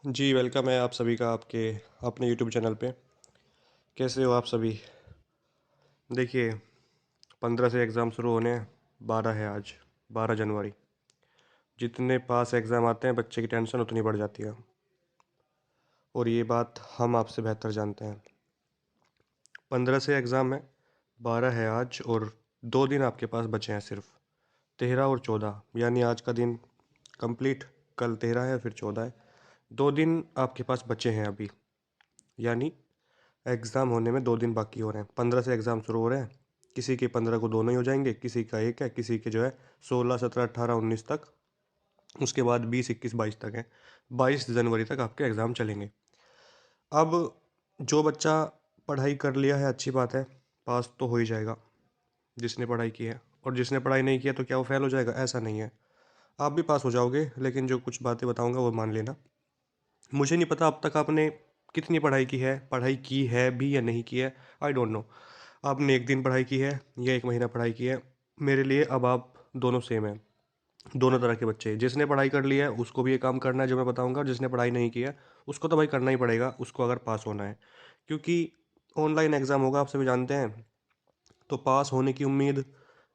जी, welcome है आप सभी का आपके अपने यूट्यूब चैनल पे। कैसे हो आप सभी? देखिए, 15 से एग्ज़ाम शुरू होने हैं, 12 है आज, 12 जनवरी। जितने पास एग्ज़ाम आते हैं, बच्चे की टेंशन उतनी बढ़ जाती है और ये बात हम आपसे बेहतर जानते हैं। 15 से एग्ज़ाम है, 12 है आज और 2 दिन आपके पास बचे हैं सिर्फ़, 13 और 14 यानी आज का दिन कंप्लीट, कल 13 है फिर 14 है। 2 दिन आपके पास बचे हैं अभी, यानी एग्ज़ाम होने में 2 दिन बाकी हो रहे हैं। 15 से एग्ज़ाम शुरू हो रहे हैं। किसी के 15 को दोनों ही हो जाएँगे, किसी का 1 है, किसी के जो है 16, 17, 18, 19 तक, उसके बाद 20, 21, 22 तक है। 22 जनवरी तक आपके एग्ज़ाम चलेंगे। अब जो बच्चा पढ़ाई कर लिया है अच्छी बात है, पास तो हो ही जाएगा, जिसने पढ़ाई की है। और जिसने पढ़ाई नहीं किया तो क्या वो फ़ेल हो जाएगा? ऐसा नहीं है। आप भी पास हो जाओगे, लेकिन जो कुछ बातें बताऊँगा वो मान लेना। मुझे नहीं पता अब तक आपने कितनी पढ़ाई की है भी या नहीं की है, आई डोंट नो। आपने 1 दिन पढ़ाई की है या 1 महीना पढ़ाई की है, मेरे लिए अब आप दोनों सेम हैं, दोनों तरह के बच्चे। जिसने पढ़ाई कर ली है उसको भी ये काम करना है जो मैं बताऊँगा, और जिसने पढ़ाई नहीं की है उसको तो भाई करना ही पड़ेगा, उसको अगर पास होना है। क्योंकि ऑनलाइन एग्ज़ाम होगा, आप सभी जानते हैं, तो पास होने की उम्मीद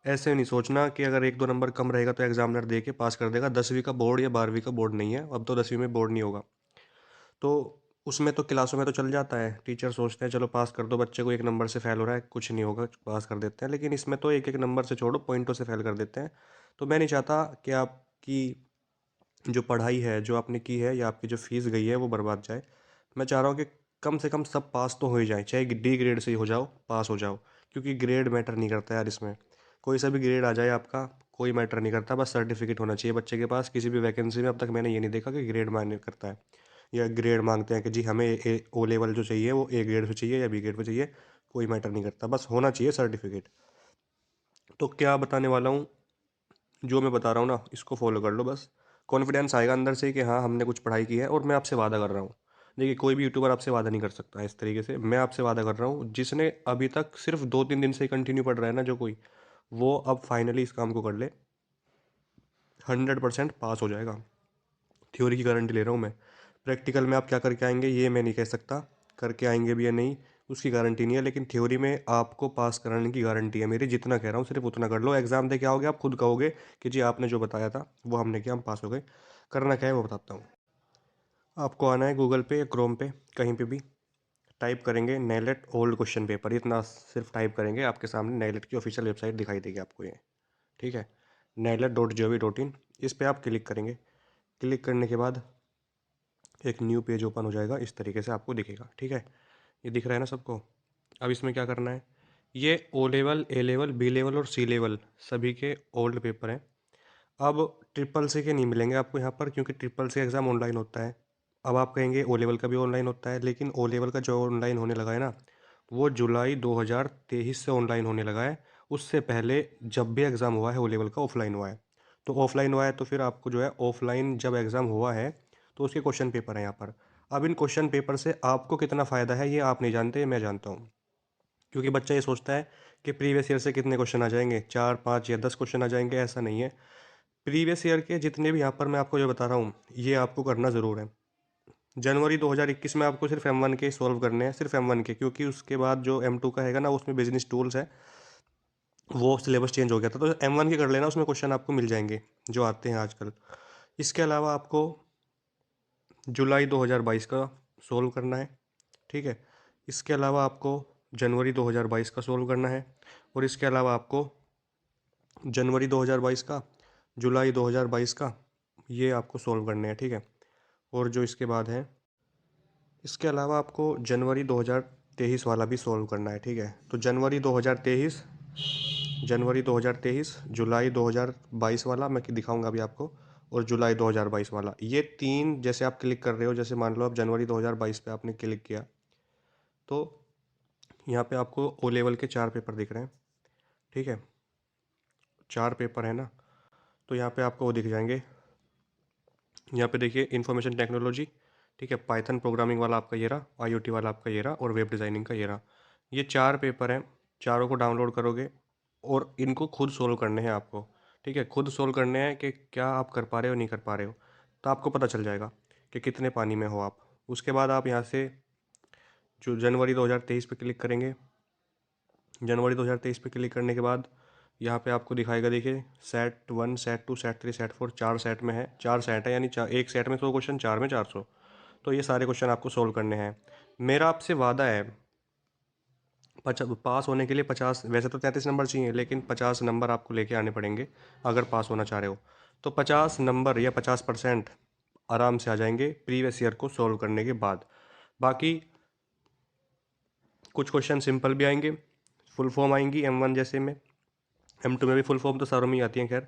ऐसे नहीं सोचना कि अगर 1-2 नंबर कम रहेगा तो एग्ज़ामिनर दे के पास कर देगा। 10वीं का बोर्ड या 12वीं का बोर्ड नहीं है, अब तो 10वीं में बोर्ड नहीं होगा। तो उसमें तो क्लासों में तो चल जाता है, टीचर सोचते हैं चलो पास कर दो बच्चे को, 1 नंबर से फ़ेल हो रहा है, कुछ नहीं होगा, पास कर देते हैं। लेकिन इसमें तो 1-1 नंबर से छोड़ो, पॉइंटों से फ़ेल कर देते हैं। तो मैं नहीं चाहता कि आपकी जो पढ़ाई है, जो आपने की है या आपकी जो फ़ीस गई है वो बर्बाद जाए। मैं चाह रहा हूँ कि कम से कम सब पास तो हो ही जाएँ, चाहे डी ग्रेड से ही हो जाओ, पास हो जाओ। क्योंकि ग्रेड मैटर नहीं करता यार इसमें। कोई सा भी ग्रेड आ जाए आपका, कोई मैटर नहीं करता, बस सर्टिफ़िकेट होना चाहिए बच्चे के पास। किसी भी वैकेंसी में अब तक मैंने ये नहीं देखा कि ग्रेड मायने करता है। या ग्रेड माँगते हैं कि जी हमें ए ओ लेवल जो चाहिए वो ए ग्रेड पे चाहिए या बी ग्रेड पे चाहिए, कोई मैटर नहीं करता, बस होना चाहिए सर्टिफ़िकेट। तो क्या बताने वाला हूँ, जो मैं बता रहा हूँ ना इसको फॉलो कर लो बस। कॉन्फिडेंस आएगा अंदर से कि हाँ, हमने कुछ पढ़ाई की है और मैं आपसे वादा कर रहा हूँ। देखिए, कोई भी यूट्यूबर आपसे वादा नहीं कर सकता है इस तरीके से, मैं आपसे वादा कर रहा हूँ, जिसने अभी तक सिर्फ़ 2-3 दिन से कंटिन्यू पढ़ रहा है ना जो कोई, वो अब फाइनली इस काम को कर ले, 100% पास हो जाएगा। थ्योरी की गारंटी ले रहा हूँ मैं। प्रैक्टिकल में आप क्या करके आएँगे ये मैं नहीं कह सकता, करके आएँगे भी या नहीं उसकी गारंटी नहीं है, लेकिन थ्योरी में आपको पास कराने की गारंटी है मेरी। जितना कह रहा हूँ सिर्फ़ उतना कर लो, एग्ज़ाम दे के आओगे आप खुद कहोगे कि जी आपने जो बताया था वो हमने किया, हम पास हो गए। करना क्या है वो बताता हूँ। आपको आना है गूगल पे या क्रोम पे, कहीं पे भी टाइप करेंगे नेलेट ओल्ड क्वेश्चन पेपर, इतना सिर्फ टाइप करेंगे, आपके सामने नेलेट की ऑफिशियल वेबसाइट दिखाई देगी आपको ये, ठीक है? nelet.gov.in, इस पे आप क्लिक करेंगे। क्लिक करने के बाद एक न्यू पेज ओपन हो जाएगा, इस तरीके से आपको दिखेगा, ठीक है? ये दिख रहा है ना सबको? अब इसमें क्या करना है, ये ओ लेवल, ए लेवल, बी लेवल और सी लेवल सभी के ओल्ड पेपर हैं। अब ट्रिपल सी के नहीं मिलेंगे आपको यहाँ पर, क्योंकि ट्रिपल सी एग्ज़ाम ऑनलाइन होता है। अब आप कहेंगे ओ लेवल का भी ऑनलाइन होता है, लेकिन ओ लेवल का जो ऑनलाइन होने लगा है ना, वो जुलाई 2023 से ऑनलाइन होने लगा है। उससे पहले जब भी एग्ज़ाम हुआ है ओ लेवल का ऑफलाइन हुआ है। तो ऑफलाइन हुआ है तो फिर आपको जो है ऑफलाइन जब एग्ज़ाम हुआ है तो उसके क्वेश्चन पेपर हैं यहाँ पर। अब इन क्वेश्चन पेपर से आपको कितना फ़ायदा है ये आप नहीं जानते, मैं जानता हूँ। क्योंकि बच्चा ये सोचता है कि प्रीवियस ईयर से कितने क्वेश्चन आ जाएँगे, 4, 5 या 10 क्वेश्चन आ जाएँगे, ऐसा नहीं है। प्रीवियस ईयर के जितने भी यहाँ पर मैं आपको जो बता रहा हूँ, ये आपको करना ज़रूर है। जनवरी 2021 में आपको सिर्फ M1 के सॉल्व करने हैं, सिर्फ M1 के, क्योंकि उसके बाद जो M2 का हैगा ना, उसमें बिज़नेस टूल्स है, वो सिलेबस चेंज हो गया था। तो M1 के कर लेना, उसमें क्वेश्चन आपको मिल जाएँगे, जो आते हैं आजकल। इसके अलावा आपको जुलाई 2022 का सॉल्व करना है, ठीक है? इसके अलावा आपको जनवरी 2022 का सॉल्व करना है और इसके अलावा आपको जनवरी 2022 का, जुलाई 2022 का, ये आपको सॉल्व करने हैं, ठीक है? और जो इसके बाद है, इसके अलावा आपको जनवरी 2023 वाला भी सॉल्व करना है, ठीक है? तो जनवरी 2023, जुलाई 2022 वाला मैं दिखाऊंगा अभी आपको, और जुलाई 2022 वाला, ये तीन जैसे आप क्लिक कर रहे हो, जैसे मान लो आप जनवरी 2022 पे आपने क्लिक किया, तो यहाँ पे आपको ओ लेवल के 4 पेपर दिख रहे हैं, ठीक है? 4 पेपर है ना, तो यहाँ पे आपको वो दिख जाएंगे। यहाँ पे देखिए इन्फॉर्मेशन टेक्नोलॉजी, ठीक है, पाइथन प्रोग्रामिंग वाला आपका ये रहा, आईओटी वाला आपका ये रहा और वेब डिज़ाइनिंग का ये रहा। ये 4 पेपर हैं, चारों को डाउनलोड करोगे और इनको खुद सोल्व करने हैं आपको, ठीक है? खुद सोल्व करने हैं कि क्या आप कर पा रहे हो नहीं कर पा रहे हो, तो आपको पता चल जाएगा कि कितने पानी में हो आप। उसके बाद आप यहाँ से जो जनवरी 2023 पे क्लिक करेंगे। जनवरी 2023 पे क्लिक करने के बाद यहाँ पे आपको दिखाएगा, देखिए set 1, set 2, set 3, set 4, 4 set में है, 4 सेट है, यानी एक सेट में 100 क्वेश्चन, 4 में 400। तो ये सारे क्वेश्चन आपको सोल्व करने हैं। मेरा आपसे वादा है, पास होने के लिए 50, वैसे तो 33 नंबर चाहिए, लेकिन 50 नंबर आपको लेके आने पड़ेंगे अगर पास होना चाह रहे हो। तो 50 नंबर या 50% आराम से आ जाएंगे प्रीवियस ईयर को सोल्व करने के बाद। बाकी कुछ क्वेश्चन सिंपल भी आएंगे, फुल फॉर्म आएंगी M1 जैसे में, M2 में भी फुल फॉर्म तो सारों में ही आती हैं। खैर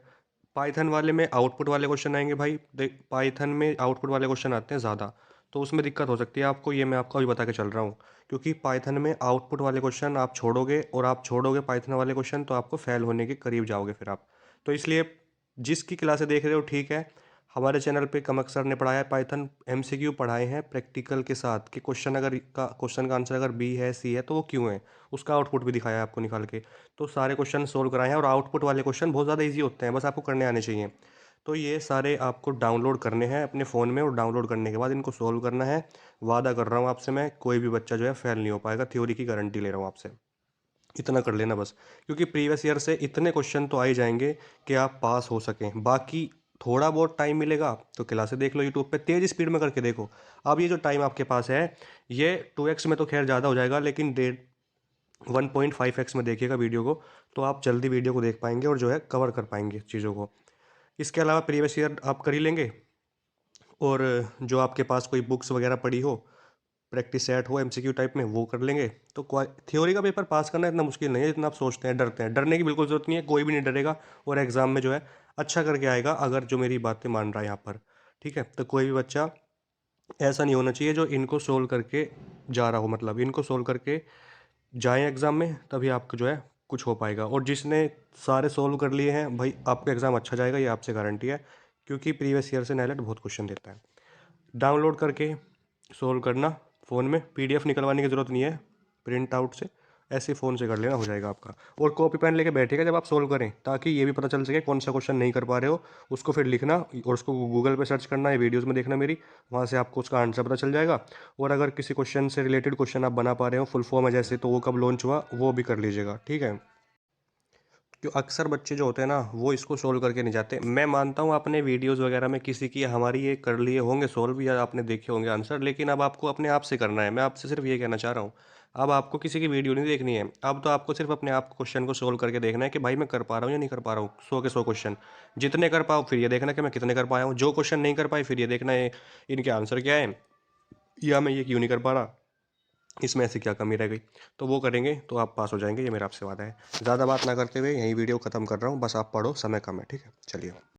पाइथन वाले में आउटपुट वाले क्वेश्चन आएंगे भाई, देख पाइथन में आउटपुट वाले क्वेश्चन आते हैं ज़्यादा, तो उसमें दिक्कत हो सकती है आपको, ये मैं आपको अभी बता के चल रहा हूँ। क्योंकि पाइथन में आउटपुट वाले क्वेश्चन आप छोड़ोगे, और आप छोड़ोगे पाइथन वाले क्वेश्चन तो आपको फेल होने के करीब जाओगे फिर आप। तो इसलिए जिसकी क्लासें देख रहे हो ठीक है, हमारे चैनल पे कमक सर ने पढ़ाया है पाइथन, MCQ पढ़ाए हैं प्रैक्टिकल के साथ, कि क्वेश्चन का आंसर अगर B है, C है तो वो क्यों है, उसका आउटपुट भी दिखाया है आपको निकाल के। तो सारे क्वेश्चन सोल्व कराए हैं, और आउटपुट वाले क्वेश्चन बहुत ज़्यादा इजी होते हैं, बस आपको करने आने चाहिए। तो ये सारे आपको डाउनलोड करने हैं अपने फ़ोन में, और डाउनलोड करने के बाद इनको सोल्व करना है। वादा कर रहा हूँ आपसे मैं, कोई भी बच्चा जो है फेल नहीं हो पाएगा, थ्योरी की गारंटी ले रहा हूँ आपसे। इतना कर लेना बस, क्योंकि प्रीवियस ईयर से इतने क्वेश्चन तो आ ही जाएंगे कि आप पास हो सकें। बाकी थोड़ा बहुत टाइम मिलेगा तो क्लासें देख लो यूट्यूब पे, तेज़ स्पीड में करके देखो। अब ये जो टाइम आपके पास है, ये 2x में तो खैर ज़्यादा हो जाएगा, लेकिन 1.5x में देखिएगा वीडियो को, तो आप जल्दी वीडियो को देख पाएंगे और जो है कवर कर पाएंगे चीज़ों को। इसके अलावा प्रीवियस ईयर आप कर ही लेंगे, और जो आपके पास कोई बुक्स वगैरह पड़ी हो, प्रैक्टिस सेट हो MCQ टाइप में, वो कर लेंगे। तो थ्योरी का पेपर पास करना इतना मुश्किल नहीं है जितना आप सोचते हैं, डरते हैं। डरने की बिल्कुल ज़रूरत नहीं है, कोई भी नहीं डरेगा, और एग्ज़ाम में जो है अच्छा करके आएगा, अगर जो मेरी बातें मान रहा है यहाँ पर। ठीक है, तो कोई भी बच्चा ऐसा नहीं होना चाहिए जो इनको सोल्व करके जा रहा हो, मतलब इनको सोल्व करके जाएँ एग्ज़ाम में, तभी आपको जो है कुछ हो पाएगा। और जिसने सारे सोल्व कर लिए हैं भाई, आपका एग्ज़ाम अच्छा जाएगा, ये आपसे गारंटी है, क्योंकि प्रीवियस ईयर से नाइलेट बहुत क्वेश्चन देता है। डाउनलोड करके सोल्व करना, फ़ोन में PDF निकलवाने की ज़रूरत नहीं है प्रिंट आउट से, ऐसे फ़ोन से कर लेना, हो जाएगा आपका। और कॉपी पेन लेके बैठेगा जब आप सोल्व करें, ताकि ये भी पता चल सके कौन सा क्वेश्चन नहीं कर पा रहे हो, उसको फिर लिखना और उसको गूगल पे सर्च करना, या वीडियोज़ में देखना मेरी, वहाँ से आपको उसका आंसर पता चल जाएगा। और अगर किसी क्वेश्चन से रिलेटेड क्वेश्चन आप बना पा रहे हो फुल फॉर्म है जैसे, तो वो कब लॉन्च हुआ वो भी कर लीजिएगा, ठीक है। क्यों अक्सर बच्चे जो होते हैं ना, वो इसको सोल्व करके नहीं जाते। मैं मानता हूँ आपने वीडियोस वगैरह में किसी की हमारी ये कर लिए होंगे सोल्व, या आपने देखे होंगे आंसर, लेकिन अब आपको अपने आप से करना है। मैं आपसे सिर्फ ये कहना चाह रहा हूँ, अब आपको किसी की वीडियो नहीं देखनी है, अब तो आपको सिर्फ अपने आप क्वेश्चन को सोल्व करके देखना है कि भाई मैं कर पा रहा हूँ या नहीं कर पा रहा हूँ। 100 के 100 क्वेश्चन जितने कर पाओ, फिर ये देखना कि मैं कितने कर पाया हूँ। जो क्वेश्चन नहीं कर पाए, फिर ये देखना है इनके आंसर क्या है, या मैं ये क्यों नहीं कर पा रहा, इसमें ऐसी क्या कमी रह गई। तो वो करेंगे तो आप पास हो जाएंगे, ये मेरा आपसे वादा है। ज़्यादा बात ना करते हुए यही वीडियो ख़त्म कर रहा हूँ, बस आप पढ़ो, समय कम है, ठीक है, चलिए।